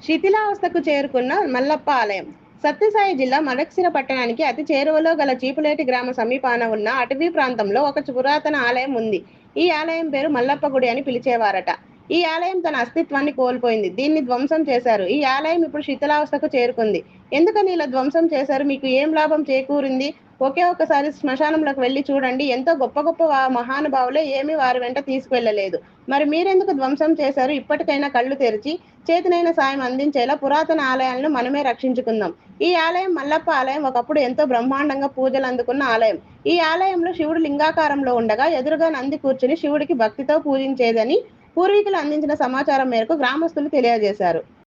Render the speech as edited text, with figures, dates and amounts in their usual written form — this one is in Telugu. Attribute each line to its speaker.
Speaker 1: శిథిలావస్థకు చేరుకున్న మల్లప్ప ఆలయం. సత్యసాయి జిల్లా మడక్సిర పట్టణానికి అతి చేరువలో గల చీపులేటి గ్రామ సమీపాన ఉన్న అటవీ ప్రాంతంలో ఒక పురాతన ఆలయం ఉంది. ఈ ఆలయం పేరు మల్లప్ప గుడి అని పిలిచేవారట. ఈ ఆలయం తన అస్తిత్వాన్ని కోల్పోయింది. దీన్ని ధ్వంసం చేశారు. ఈ ఆలయం ఇప్పుడు శిథిలావస్థకు చేరుకుంది. ఎందుకని ఇలా ధ్వంసం చేశారు? మీకు ఏం లాభం చేకూరింది? ఒకే ఒక్కసారి శ్మశానంలోకి వెళ్ళి చూడండి. ఎంతో గొప్ప గొప్ప మహానుభావులే ఏమీ వారి వెంట తీసుకువెళ్ళలేదు. మరి మీరెందుకు ధ్వంసం చేశారు? ఇప్పటికైనా కళ్ళు తెరిచి చేతినైన సాయం అందించేలా పురాతన ఆలయాలను మనమే రక్షించుకుందాం. ఈ ఆలయం మల్లప్ప ఆలయం ఒకప్పుడు ఎంతో బ్రహ్మాండంగా పూజలు అందుకున్న ఆలయం. ఈ ఆలయంలో శివుడు లింగాకారంలో ఉండగా ఎదురుగా నంది కూర్చుని శివుడికి భక్తితో పూజించేదని పూర్వీకులు అందించిన సమాచారం మేరకు గ్రామస్తులు తెలియజేశారు.